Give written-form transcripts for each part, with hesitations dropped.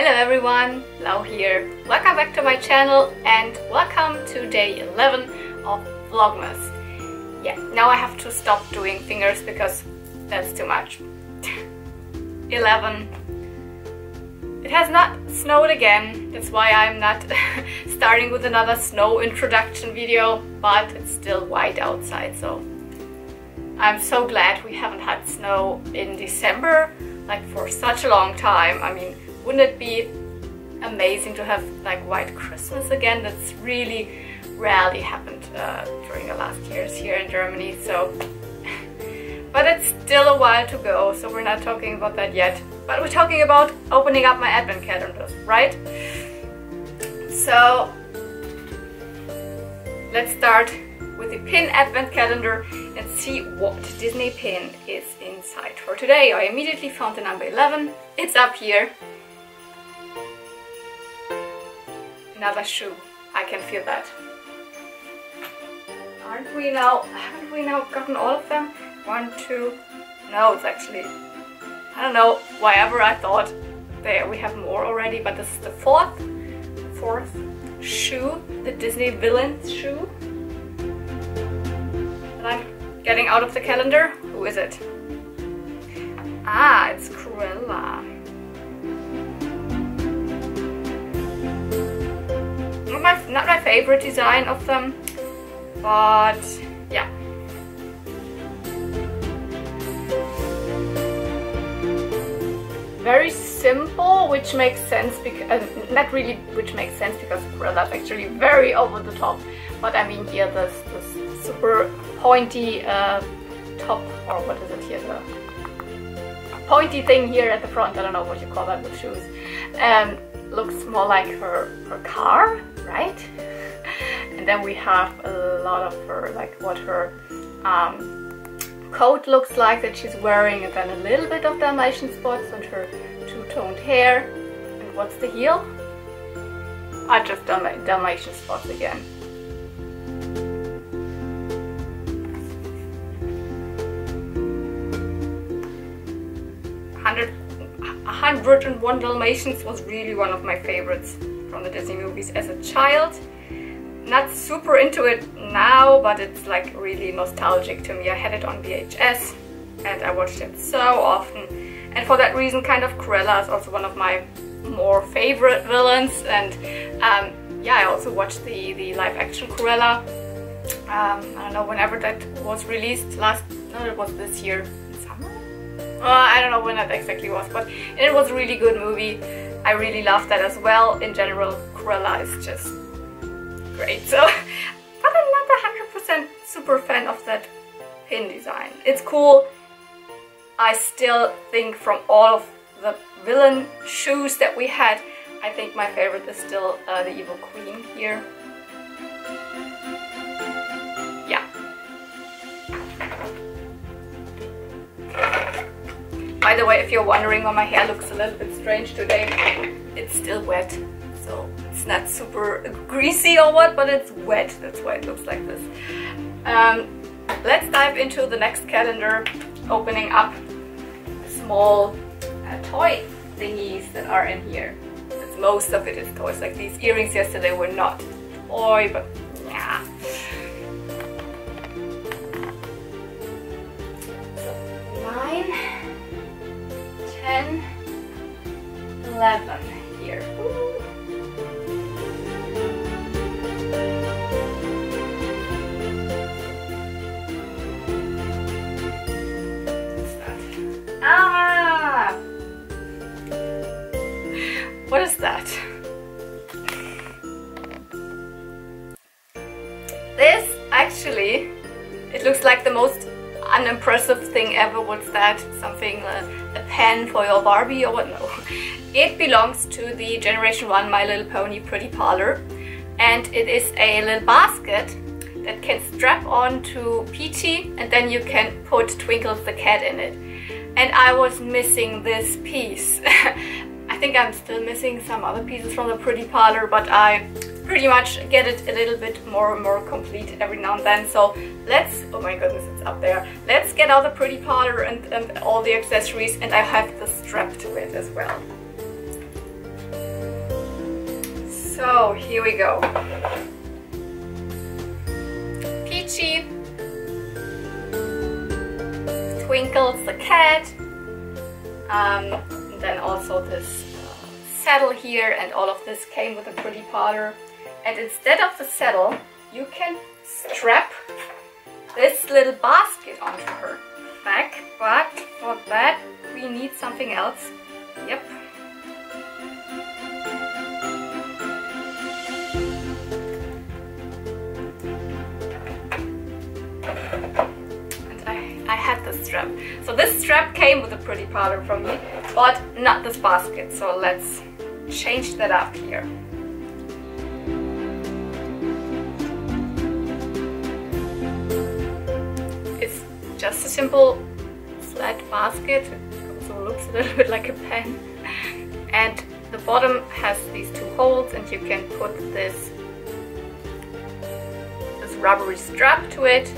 Hello everyone, Lau here. Welcome back to my channel and welcome to day 11 of Vlogmas. Yeah, now I have to stop doing fingers because that's too much. 11. It has not snowed again, that's why I'm not starting with another snow introduction video, but it's still white outside, so I'm so glad we haven't had snow in December, like for such a long time. I mean, wouldn't it be amazing to have like white Christmas again? That's really rarely happened during the last years here in Germany, so but it's still a while to go, so we're not talking about that yet. But we're talking about opening up my advent calendars, right? So let's start with the pin advent calendar and see what Disney pin is inside. For today I immediately found the number 11. It's up here. Another shoe. I can feel that. Haven't we now gotten all of them? 1, 2. No, it's actually, I don't know, whatever. I thought there we have more already, but this is the fourth shoe, the Disney villains shoe that I'm getting out of the calendar. Who is it? Ah, it's Cruella. Not my favorite design of them, but yeah. Very simple, which makes sense because not really which makes sense because Cruella is actually very over the top. But I mean here this super pointy top, or what is it here, the pointy thing here at the front. I don't know what you call that with shoes. Looks more like her car, right? And then we have a lot of her, like what her coat looks like that she's wearing, and then a little bit of Dalmatian spots on her two-toned hair. And what's the heel? I just Dalmatian spots again. A 101 Dalmatians was really one of my favorites from the Disney movies as a child. Not super into it now, but it's like really nostalgic to me. I had it on VHS and I watched it so often, and for that reason kind of Cruella is also one of my more favorite villains. And yeah, I also watched the live action Cruella. I don't know, whenever that was released, it was this year. I don't know when that exactly was, but it was a really good movie. I really loved that as well. In general, Cruella is just great. So, but I'm not 100% super fan of that pin design. It's cool. I still think from all of the villain shoes that we had, I think my favorite is still the Evil Queen here. Yeah. By the way, if you're wondering why my hair looks a little bit strange today, it's still wet. So it's not super greasy or what, but it's wet. That's why it looks like this. Let's dive into the next calendar, opening up small toy thingies that are in here. Because most of it is toys. Like these earrings yesterday were not toy, but yeah. So 9, 10, 11 here. Ooh. What's that? Ah! What is that? This actually, it looks like the most unimpressive thing ever. What's that? Something, a pen for your Barbie or what? No. It belongs to the Generation 1 My Little Pony Pretty Parlor, and it is a little basket that can strap on to Peachy, and then you can put Twinkles the cat in it. And I was missing this piece. I think I'm still missing some other pieces from the Pretty Parlor, but I pretty much get it a little bit more complete every now and then. So let's, oh my goodness, it's up there. Let's get out the Pretty Parlor and all the accessories, and I have the strap to it as well. So here we go. Peachy, Twinkles the cat, then also this saddle here, and all of this came with a pretty powder. And instead of the saddle, you can strap this little basket onto her back, but for that we need something else. Yep. And I had this strap. So this strap came with a pretty powder from me, but not this basket. So let's change that up here. It's just a simple flat basket. It also looks a little bit like a pen. And the bottom has these two holes, and you can put this rubbery strap to it.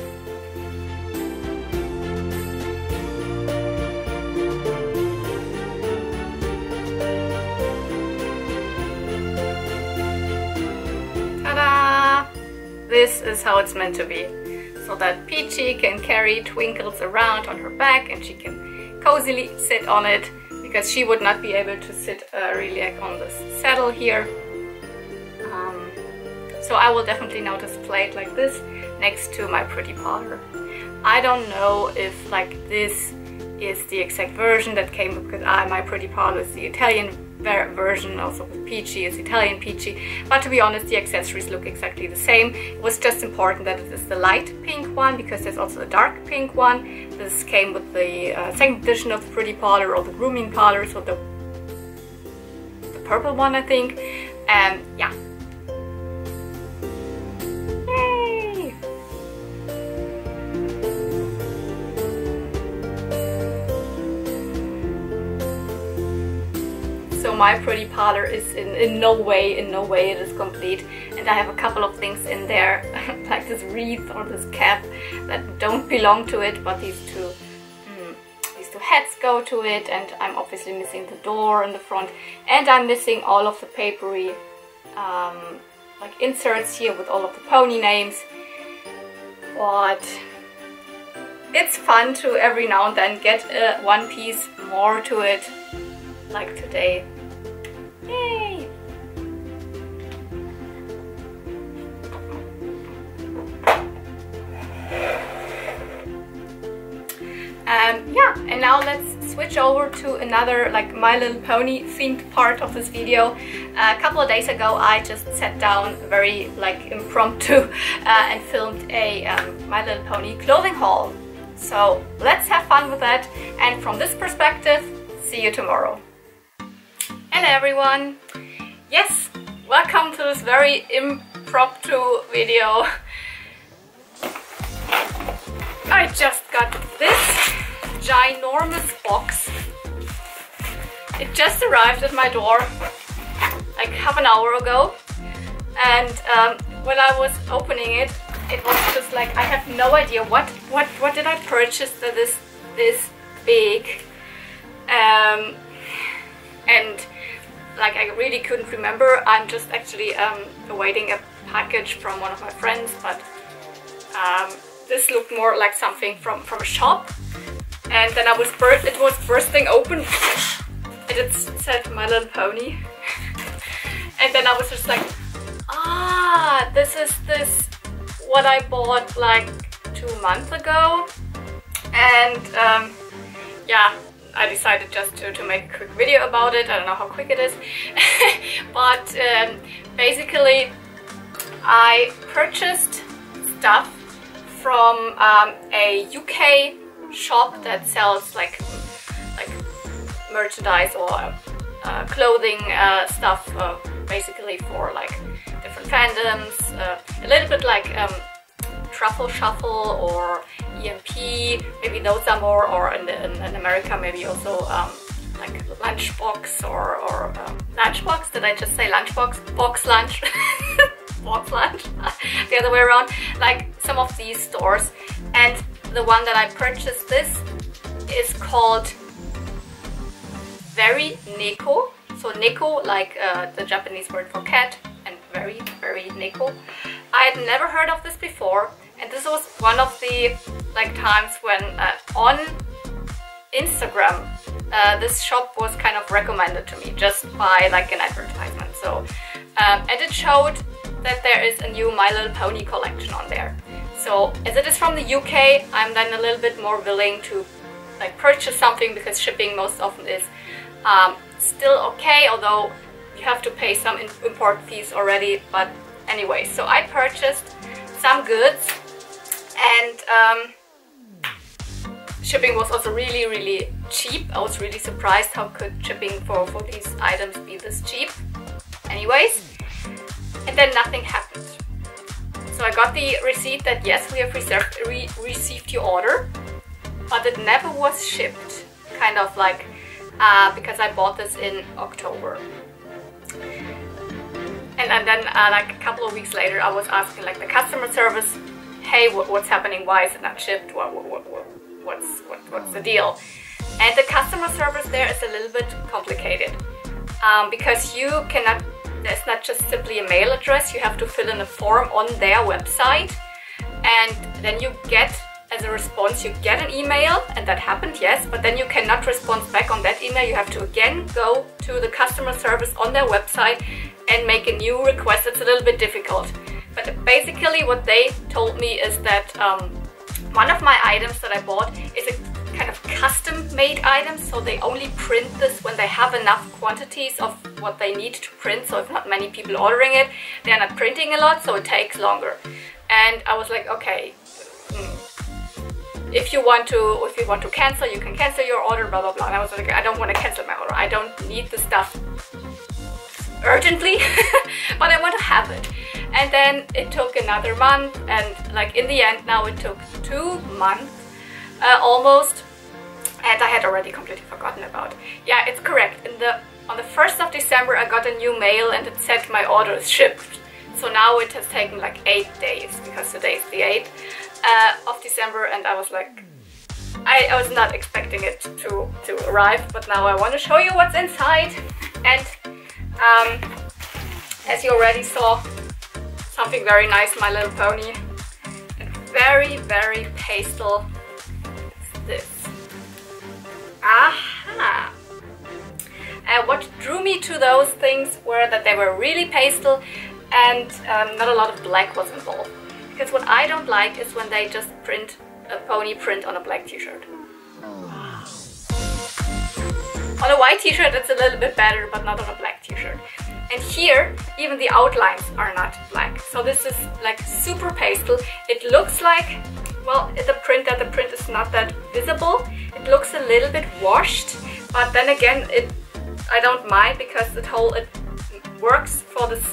Ta-da! This is how it's meant to be, so that Peachy can carry Twinkles around on her back and she can cozily sit on it, because she would not be able to sit really like on this saddle here. So I will definitely now display it like this next to my pretty powder. I don't know if like this is the exact version that came, because my pretty powder is the Italian version, also with Peachy is Italian Peachy, but to be honest the accessories look exactly the same. It was just important that it is the light pink one, because there's also a dark pink one. This came with the second edition of the pretty powder, or the grooming powder, so the purple one I think. And yeah. Yay! So my pretty powder is in no way it is complete, and I have a couple of things in there like this wreath or this cap that don't belong to it, but these two heads go to it, and I'm obviously missing the door in the front, and I'm missing all of the papery like inserts here with all of the pony names. But it's fun to every now and then get one piece more to it, like today. Yay! Yeah, and now let's switch over to another like My Little Pony themed part of this video. A couple of days ago I just sat down very like impromptu and filmed a My Little Pony clothing haul. So let's have fun with that, and from this perspective, see you tomorrow. Hello everyone! Yes, welcome to this very impromptu video. I just got this ginormous box. It just arrived at my door like half an hour ago, and when I was opening it, it was just like I have no idea what did I purchase that is this big, and like I really couldn't remember. I'm just actually awaiting a package from one of my friends, but this looked more like something from a shop. And then it was bursting open, and it said My Little Pony. And then I was just like, ah, this is what I bought like 2 months ago. And yeah, I decided just to make a quick video about it. I don't know how quick it is. But basically I purchased stuff from a UK shop that sells like merchandise or clothing stuff, basically for like different fandoms, a little bit like Truffle Shuffle or EMP, maybe those are more, or in America maybe also like Lunchbox or Lunchbox. Did I just say Lunchbox? Box Lunch. Box Lunch. The other way around. Like some of these stores. And the one that I purchased this is called Very Neko. So Neko, like the Japanese word for cat, and very Neko. I had never heard of this before, and this was one of the like times when on Instagram this shop was kind of recommended to me just by like an advertisement. So and it showed that there is a new My Little Pony collection on there. So as it is from the UK, I'm then a little bit more willing to like purchase something because shipping most often is still okay, although you have to pay some import fees already. But anyway, so I purchased some goods, and shipping was also really cheap. I was really surprised how could shipping for these items be this cheap. Anyways, and then nothing happened. So I got the receipt that yes, we have received your order, but it never was shipped. Kind of like because I bought this in October. And then like a couple of weeks later, I was asking like the customer service, hey, what's happening? Why is it not shipped? What's the deal? And the customer service there is a little bit complicated because you cannot. There's not just simply a mail address. You have to fill in a form on their website, and then you get, as a response, you get an email, and that happened, yes, but then you cannot respond back on that email. You have to again go to the customer service on their website and make a new request. It's a little bit difficult. But basically what they told me is that one of my items that I bought is a kind of custom-made item, so they only print this when they have enough quantities of what they need to print. So if not many people ordering it, they're not printing a lot, so it takes longer. And I was like, okay, if you want to cancel, you can cancel your order, blah blah blah. And I was like, I don't want to cancel my order. I don't need the stuff urgently, but I want to have it. And then it took another month, and like in the end now it took 2 months almost, and I had already completely forgotten about it. Yeah, it's correct. On the 1st of December I got a new mail and it said my order is shipped. So now it has taken like 8 days, because today is the 8th of December, and I was like, I was not expecting it to arrive, but now I want to show you what's inside. And as you already saw, something very nice, My Little Pony, and very pastel. This. Aha! What drew me to those things were that they were really pastel, and not a lot of black was involved. Because what I don't like is when they just print a pony print on a black t-shirt. On a white t-shirt it's a little bit better, but not on a black t-shirt. And here, even the outlines are not black. So this is like super pastel. It looks like, well, the print is not that visible. It looks a little bit washed, but then again, I don't mind, because it works for this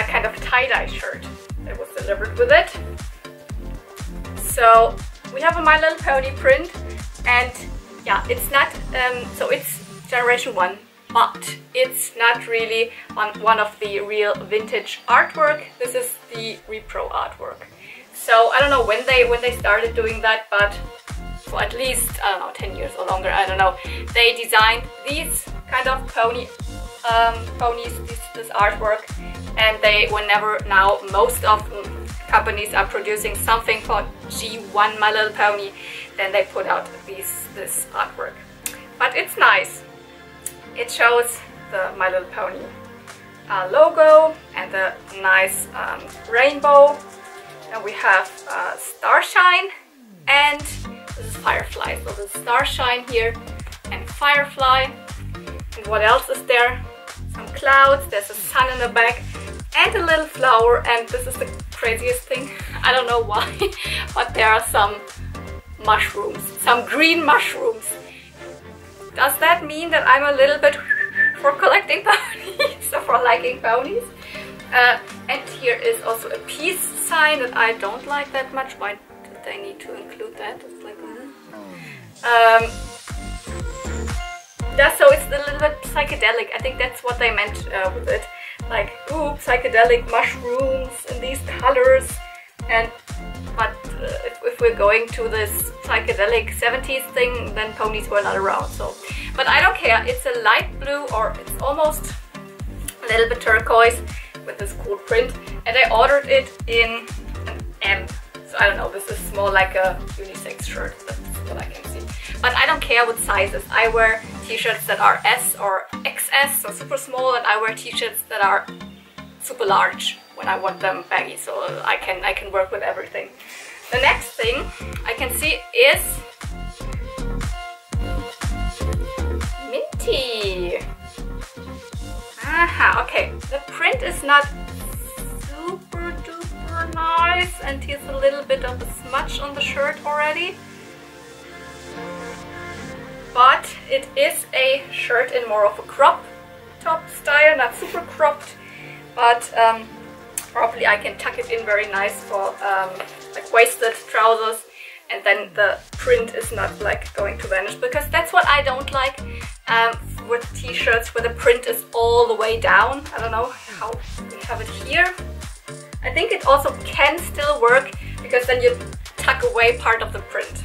kind of tie-dye shirt that was delivered with it. So we have a My Little Pony print, and yeah, it's not, so it's generation 1, but it's not really one of the real vintage artwork. This is the repro artwork. So I don't know when they started doing that, but for at least, I don't know, 10 years or longer, I don't know, they designed these kind of ponies, this artwork, and whenever now most of companies are producing something for G1 My Little Pony, then they put out this artwork. But it's nice. It shows the My Little Pony logo and the nice rainbow. And we have Starshine, and this is Firefly. So there's Starshine here and Firefly. And what else is there? Some clouds, there's a sun in the back, and a little flower. And this is the craziest thing, I don't know why, but there are some mushrooms, some green mushrooms. Does that mean that I'm a little bit for collecting ponies or for liking ponies? And here is also a peace sign that I don't like that much. Why did they need to include that? It's like, yeah, so it's a little bit psychedelic. I think that's what they meant with it. Like, ooh, psychedelic mushrooms in these colors. But if we're going to this psychedelic 70s thing, then ponies were not around. So, but I don't care. It's a light blue, or it's almost a little bit turquoise with this cool print, and I ordered it in an M. So I don't know, this is more like a unisex shirt, that's what I can see. But I don't care what sizes. I wear t-shirts that are S or XS, so super small, and I wear t-shirts that are super large when I want them baggy, so I can work with everything. The next thing I can see is Minty. Aha, okay. The print is not super duper nice, and here's a little bit of a smudge on the shirt already. But it is a shirt in more of a crop top style, not super cropped, but probably I can tuck it in very nice for like waisted trousers, and then the print is not like going to vanish, because that's what I don't like with t-shirts where the print is all the way down. I don't know how we have it here. I think it also can still work, because then you tuck away part of the print.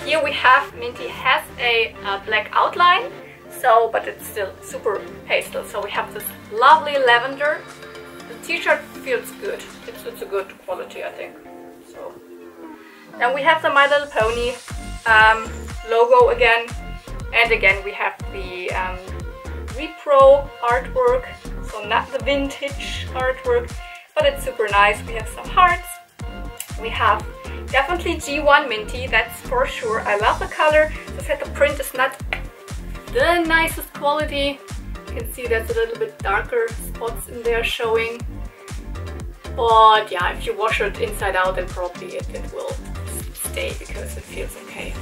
Here we have, Minty has a black outline, so, but it's still super pastel. So we have this lovely lavender. The t-shirt feels good. It's a good quality, I think. So then we have the My Little Pony logo again, and again we have the repro artwork, so not the vintage artwork, but it's super nice. We have some hearts. We have definitely G1 Minty, that's for sure. I love the color. As I said, the print is not the nicest quality. You can see there's a little bit darker spots in there showing. But yeah, if you wash it inside out, then probably it will stay, because it feels okay.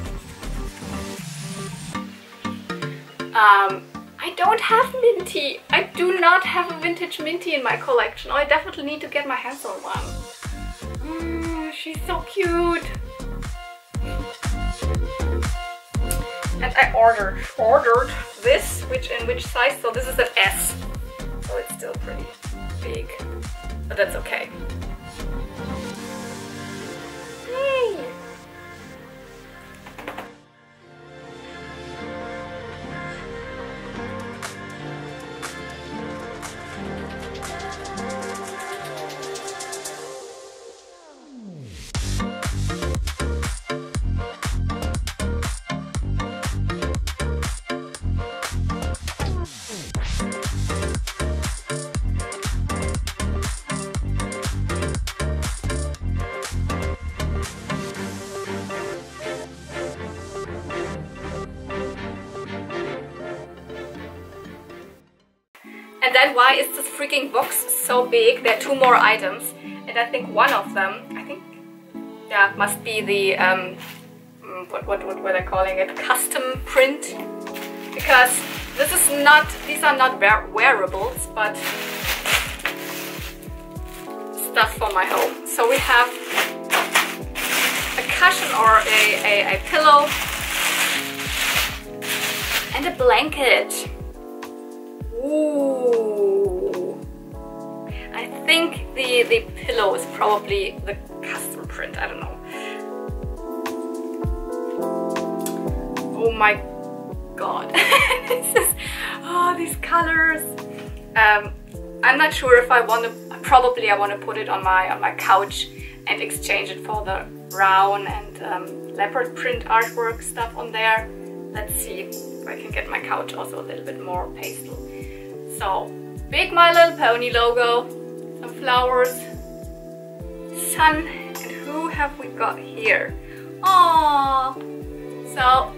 I don't have Minty. I do not have a vintage Minty in my collection. Oh, I definitely need to get my hands on one. She's so cute. And I ordered this, in which size? So this is an S. So it's still pretty big, but that's okay. Yay! And then why is this freaking box so big? There are two more items, and I think one of them, yeah, must be the what were they calling it? Custom print, because these are not wearables, but stuff for my home. So we have a cushion or a pillow and a blanket. Ooh, I think the pillow is probably the custom print, I don't know. Oh my god. These colors. I'm not sure if I want to, probably I want to put it on my couch and exchange it for the brown and leopard print artwork stuff on there. Let's see if I can get my couch also a little bit more pastel. So, big My Little Pony logo, some flowers, sun, and who have we got here? Aww! So,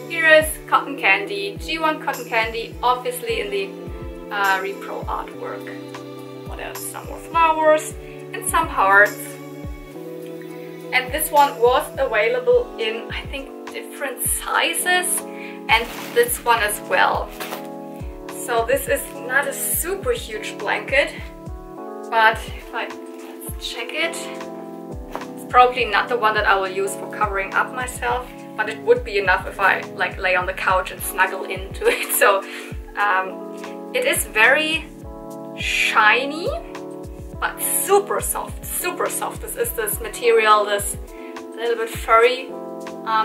here is cotton candy, G1 cotton candy, obviously in the repro artwork. What else? Some more flowers and some hearts. And this one was available in, I think, different sizes, and this one as well. So this is not a super huge blanket, but let's check it. It's probably not the one that I will use for covering up myself, but it would be enough if I like lay on the couch and snuggle into it. So it is very shiny, but super soft, super soft. This is this material, this little bit furry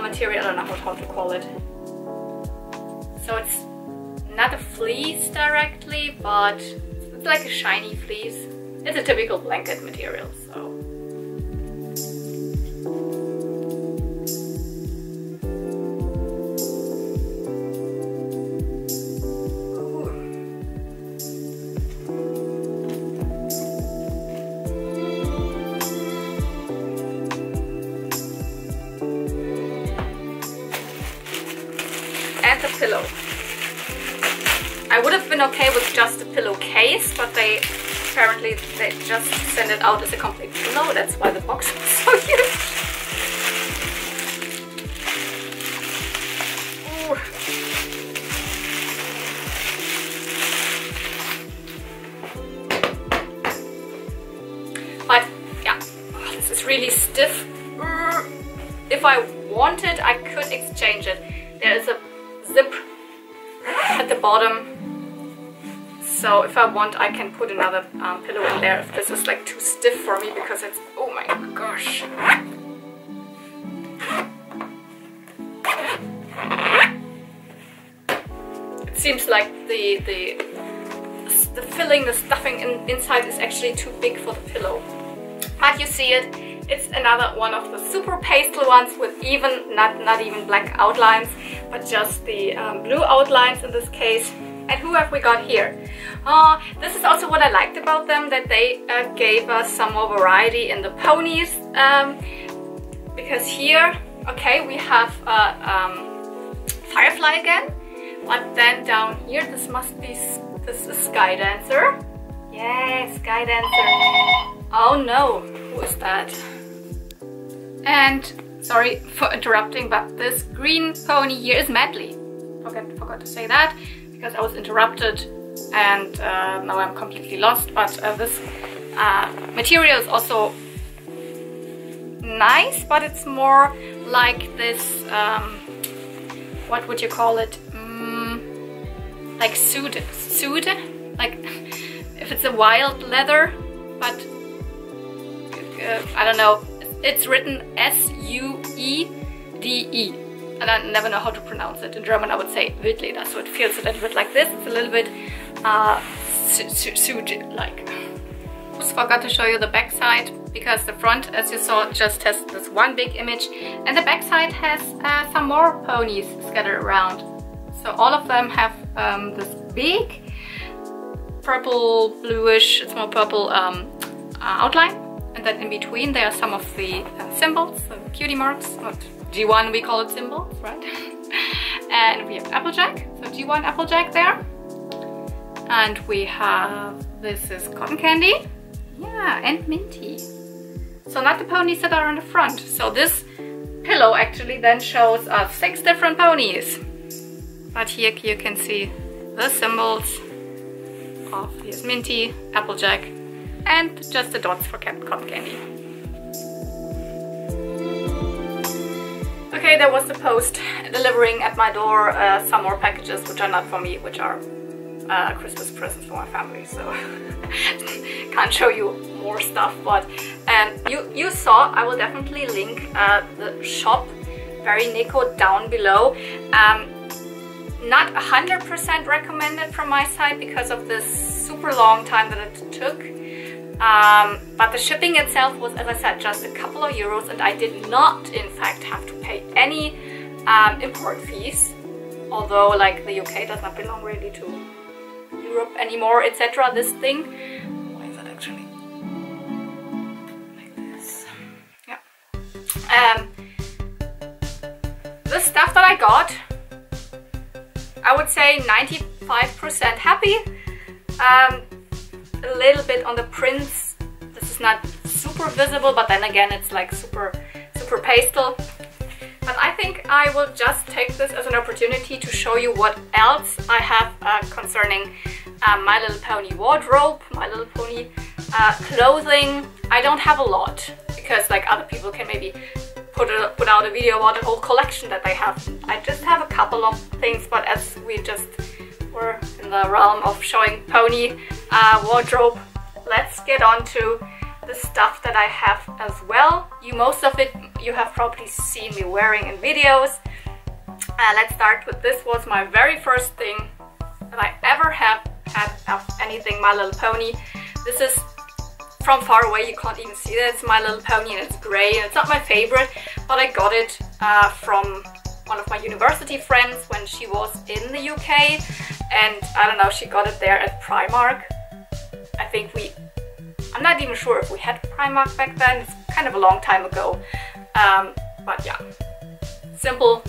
material, I don't know how to call it. So it's not a fleece directly, but it's like a shiny fleece. It's a typical blanket material, so. And the pillow. I would have been okay with just a pillowcase, but apparently they just send it out as a complete pillow. That's why the box is so huge. Ooh. But yeah, this is really stiff. If I wanted, I could exchange it. There is a zip at the bottom, so if I want I can put another pillow in there if this is like too stiff for me, because it's, oh my gosh. It seems like the filling, the stuffing inside is actually too big for the pillow. But you see it. It's another one of the super pastel ones with even, not even black outlines, but just the blue outlines in this case. And who have we got here? This is also what I liked about them, that they gave us some more variety in the ponies. Because here, okay, we have Firefly again. But then down here, this is Sky Dancer. Yes, Sky Dancer. Oh no, who is that? And sorry for interrupting, but this green pony here is Medley. Forgot to say that because I was interrupted and now I'm completely lost. But this material is also nice, but it's more like this, what would you call it? Like suede, like if it's a wild leather, but I don't know. It's written S-U-E-D-E, and I never know how to pronounce it. In German I would say Wildleder, so it feels a little bit like this. It's a little bit suede-like. Just forgot to show you the back side, because the front, as you saw, just has this one big image, and the back side has some more ponies scattered around. So all of them have this big purple, bluish, it's more purple outline. And then in between there are some of the symbols, the cutie marks, what G1 we call it, symbols, right? And we have Applejack, so G1 Applejack there. And we have, this is Cotton Candy, yeah, and Minty. So not the ponies that are on the front. So this pillow actually then shows us 6 different ponies. But here you can see the symbols of, here's Minty, Applejack, and just the dots for Cotton Candy. Okay, there was the post delivering at my door some more packages which are not for me, which are Christmas presents for my family, so can't show you more stuff, but you saw, I will definitely link the shop, Very Neko, down below. Not 100% recommended from my side because of this super long time that it took. But the shipping itself was, as I said, just a couple of euros, and I did not, in fact, have to pay any import fees. Although, like, the UK does not belong really to Europe anymore, etc. This thing, why is that actually like this? Yeah. The stuff that I got, I would say 95% happy. A little bit on the prints. This is not super visible, but then again it's like super pastel. But I think I will just take this as an opportunity to show you what else I have concerning My Little Pony wardrobe, My Little Pony clothing. I don't have a lot, because like other people can maybe put out a video about the whole collection that they have. I just have a couple of things, but as we just were in the realm of showing pony wardrobe, let's get on to the stuff that I have as well. Most of it you have probably seen me wearing in videos. Let's start with this. Was my very first thing that than I ever have had of anything My Little Pony. This is from far away, you can't even see that it's My Little Pony, and it's grey, and it's not my favorite, but I got it from one of my university friends when she was in the UK, and I don't know, she got it there at Primark. I think I'm not even sure if we had Primark back then, it's kind of a long time ago, but yeah, simple,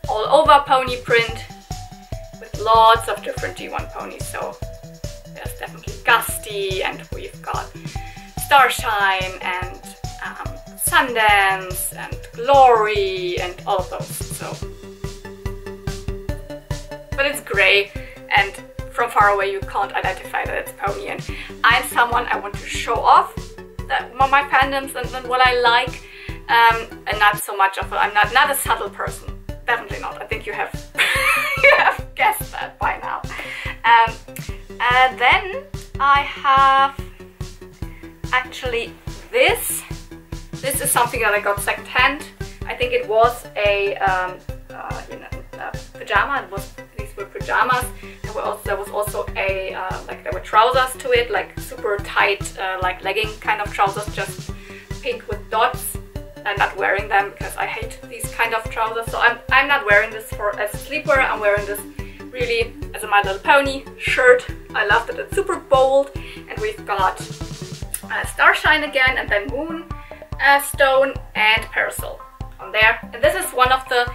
all over pony print with lots of different G1 ponies. So there's definitely Gusty, and we've got Starshine and Sundance and Glory and all of those. So, but it's grey, and from far away you can't identify that it's pony, and I'm someone, I want to show off my fandoms and what I like, and not so much of I'm not a subtle person, definitely not. I think you have you have guessed that by now. Then I have actually this is something that I got secondhand. I think it was a pajama. These were pajamas. There was also a there were trousers to it, like super tight, like legging kind of trousers, just pink with dots. I'm not wearing them because I hate these kind of trousers, so I'm not wearing this as a sleepwear. I'm wearing this really as a My Little Pony shirt. I love that it's super bold, and we've got Starshine again, and then Moon, Stone, and Parasol on there. And this is one of the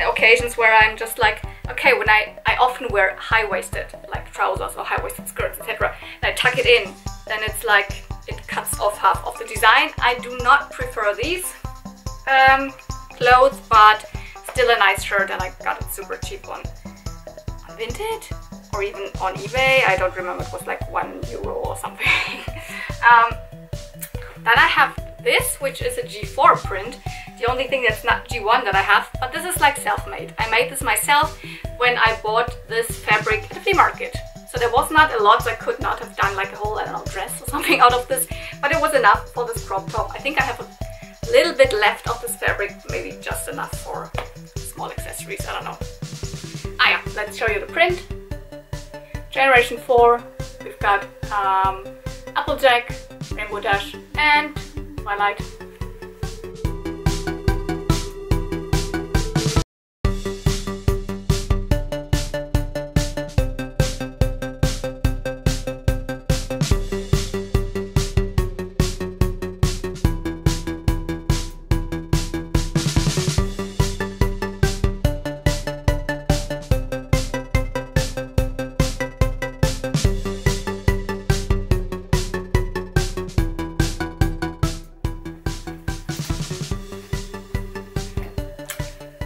occasions where I'm just like, okay, when I often wear high-waisted like trousers or high-waisted skirts, etc., and I tuck it in, then it's like it cuts off half of the design. I do not prefer these clothes, but still a nice shirt, and I got it super cheap on Vinted or even on eBay. I don't remember, it was like €1 or something. Then I have this, which is a G4 print. The only thing that's not G1 that I have, but this is like self-made. I made this myself when I bought this fabric at the flea market. So there was not a lot, so I could not have done like a whole, I don't know, dress or something out of this, but it was enough for this crop top. I think I have a little bit left of this fabric, maybe just enough for small accessories, I don't know. Yeah, let's show you the print. Generation 4, we've got Applejack, Rainbow Dash, and Twilight.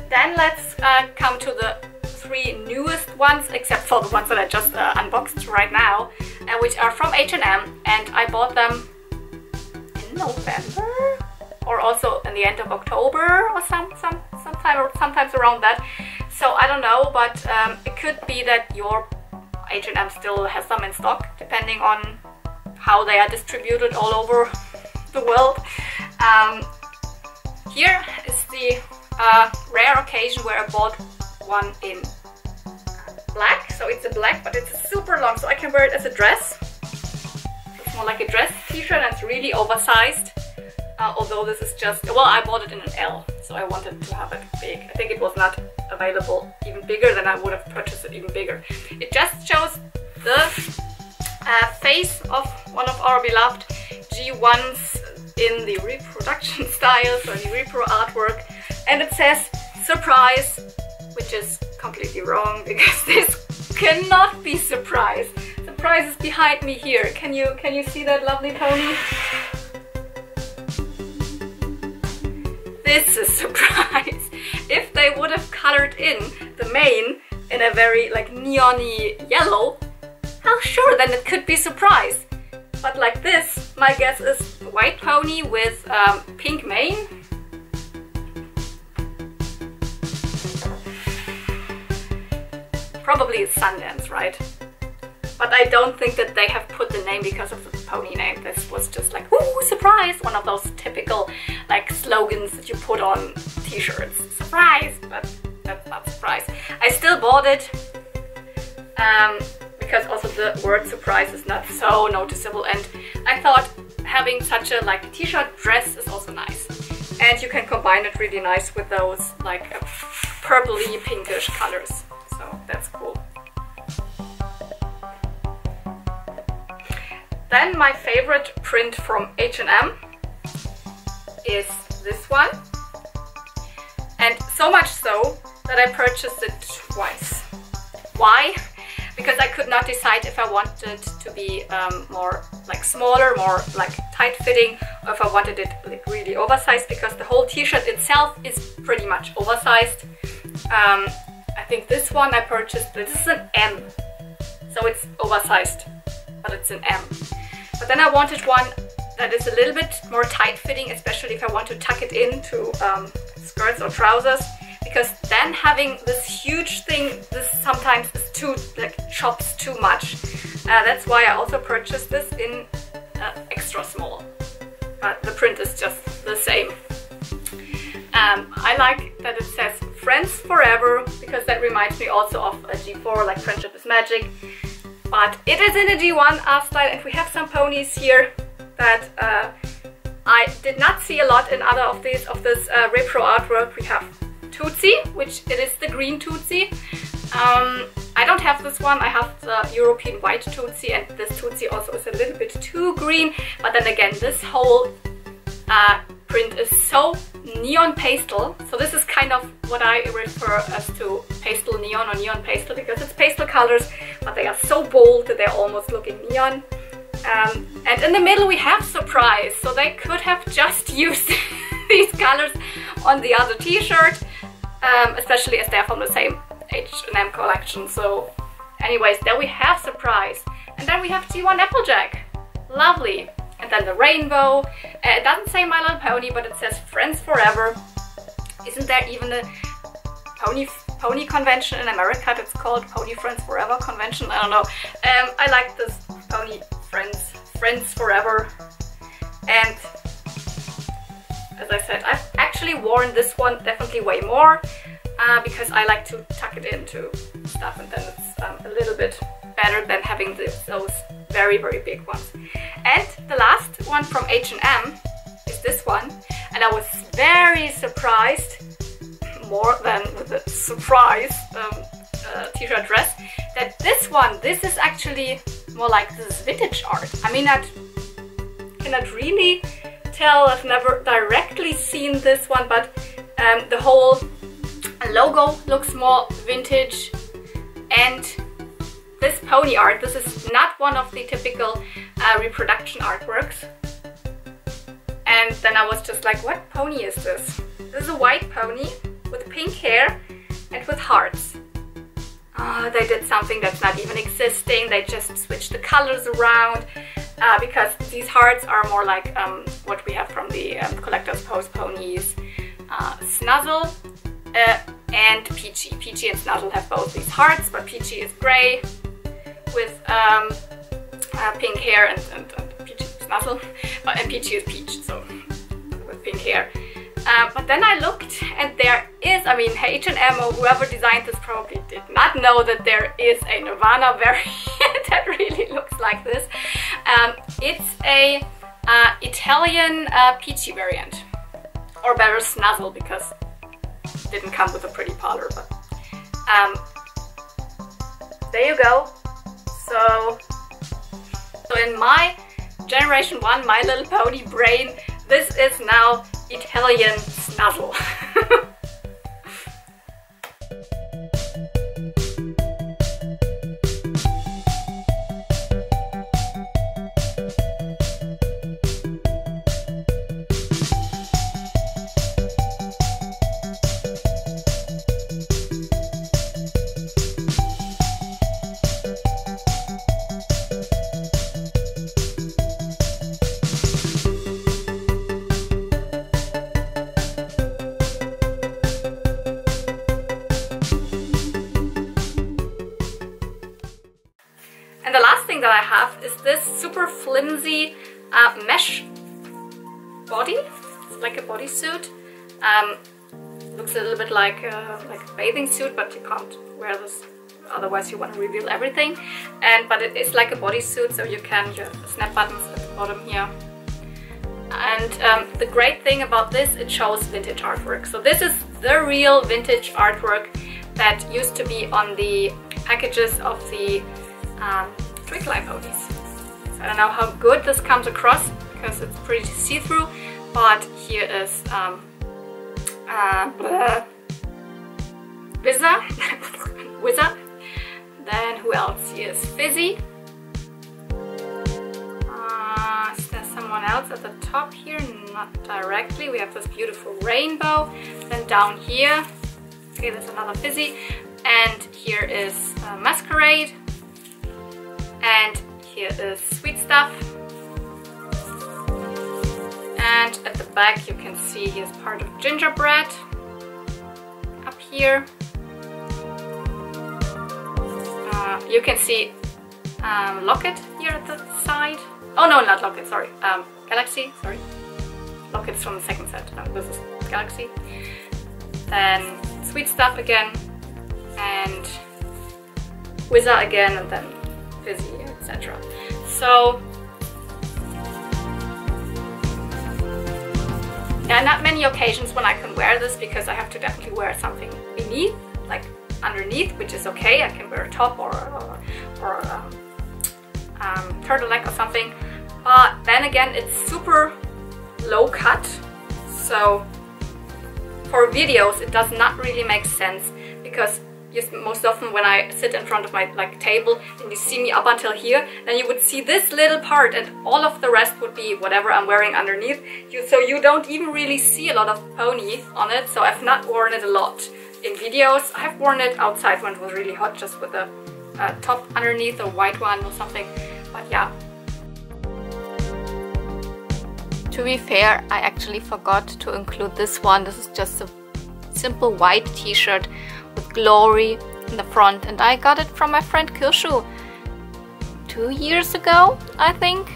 Then let's come to the 3 newest ones, except for the ones that I just unboxed right now, which are from H&M, and I bought them in November or also in the end of October or sometimes around that. So I don't know, but it could be that your H&M still has them in stock, depending on how they are distributed all over the world. Here is the rare occasion where I bought one in black. So it's a black, but it's super long, so I can wear it as a dress. It's more like a dress t-shirt, and it's really oversized. Although this is just, well, I bought it in an L, so I wanted to have it big. I think it was not available even bigger, then I would have purchased it even bigger. It just shows the face of one of our beloved G1s in the reproduction style, so the repro artwork, and it says surprise, which is completely wrong because this cannot be surprise. Surprise is behind me here. Can you see that lovely pony? This is surprise. If they would have colored in the mane in a very like neon-y yellow, well, sure, then it could be surprise. But like this, my guess is white pony with pink mane. Probably it's Sundance, right? But I don't think that they have put the name because of the pony name. This was just like, ooh, surprise! One of those typical like slogans that you put on t-shirts. Surprise! But that's not surprise. I still bought it. because also the word surprise is not so noticeable, and I thought having such a like t-shirt dress is also nice. And you can combine it really nice with those like purpley pinkish colors. So that's cool. Then my favorite print from H&M is this one. And so much so that I purchased it twice. Why? Because I could not decide if I wanted to be more like smaller, more like tight-fitting, or if I wanted it like really oversized, because the whole t-shirt itself is pretty much oversized. I think this one I purchased, this is an M, so it's oversized, but it's an M. But then I wanted one that is a little bit more tight-fitting, especially if I want to tuck it into skirts or trousers, because then having this huge thing, this sometimes is too, like, chops too much. That's why I also purchased this in extra small, but the print is just the same. I like that it says Friends Forever, because that reminds me also of a G4, like Friendship is Magic. But it is in a G1 style, and we have some ponies here that I did not see a lot in other of these, of this repro artwork. We have Tootsie, which it is the green Tootsie. I don't have this one, I have the European white Tootsie, and this Tootsie also is a little bit too green. But then again, this whole print is so neon pastel, so this is kind of what I refer as to pastel neon or neon pastel, because it's pastel colors, but they are so bold that they're almost looking neon. And in the middle we have Surprise, so they could have just used these colors on the other t-shirt, especially as they're from the same H&M collection. So anyways, there we have Surprise, and then we have G1 Applejack. Lovely. And then the rainbow. It doesn't say My Little Pony, but it says Friends Forever. Isn't there even a pony convention in America that's called Pony Friends Forever convention? I don't know. I like this pony Friends Forever. And as I said, I've actually worn this one definitely way more, because I like to tuck it into stuff, and then it's a little bit better than having those very, very big ones. And the last one from H&M is this one, and I was very surprised, more than with the surprise t-shirt dress, that this is actually more like this vintage art. I mean, I cannot really tell, I've never directly seen this one, but the whole logo looks more vintage. And this pony art, this is not one of the typical reproduction artworks. And then I was just like, what pony is this? This is a white pony with pink hair and with hearts. They did something that's not even existing. They just switched the colors around, because these hearts are more like what we have from the Collector's Post ponies. Snuzzle and Peachy. Peachy and Snuzzle have both these hearts, but Peachy is grey with pink hair, and Peachy is Snuzzle, and Peachy is Peach, so with pink hair. But then I looked, and there is, I mean, H&M or whoever designed this probably did not know that there is a Nirvana variant that really looks like this. It's a Italian Peachy variant, or better Snuzzle, because it didn't come with a pretty parlor, but there you go. So in my Generation 1 My Little Pony brain, this is now Italian Snuzzle. And the last thing that I have is this super flimsy mesh body. It's like a bodysuit. Looks a little bit like a bathing suit, but you can't wear this otherwise you want to reveal everything. But it is like a bodysuit, so you have snap buttons at the bottom here. And the great thing about this, it shows vintage artwork. So this is the real vintage artwork that used to be on the packages of the Twig-Lie ponies. So I don't know how good this comes across because it's pretty see-through, but here is Wizard. Then who else? Here is Fizzy. Is there someone else at the top here? Not directly. We have this beautiful rainbow. Then down here, okay, there's another Fizzy. And here is Masquerade. And here is Sweet Stuff. And at the back you can see here's part of Gingerbread. Up here. You can see Locket here at the side. Oh no, not Locket, sorry. Galaxy, sorry. Locket's from the second set. No, this is Galaxy. Then Sweet Stuff again. And Wizard again, and then Fizzy, etc. So, there are not many occasions when I can wear this because I have to definitely wear something beneath, like underneath, which is okay. I can wear a top or a turtleneck or something. But then again, it's super low cut, so for videos it does not really make sense because most often when I sit in front of my table and you see me up until here, then you would see this little part and all of the rest would be whatever I'm wearing underneath. So you don't even really see a lot of pony on it, so I've not worn it a lot in videos. I've worn it outside when it was really hot, just with a top underneath, a white one or something, but yeah. To be fair, I actually forgot to include this one. This is just a simple white t-shirt with glory in the front, and I got it from my friend Kirschu 2 years ago, I think.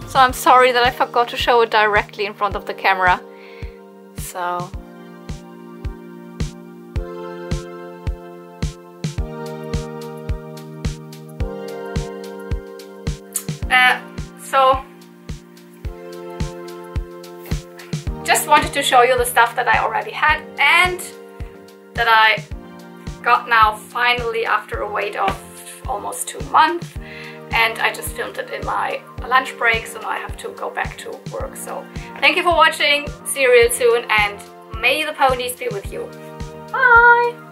So I'm sorry that I forgot to show it directly in front of the camera. So just wanted to show you the stuff that I already had and that I got now finally after a wait of almost 2 months, and I just filmed it in my lunch break, so now I have to go back to work. So thank you for watching, see you real soon, and may the ponies be with you. Bye!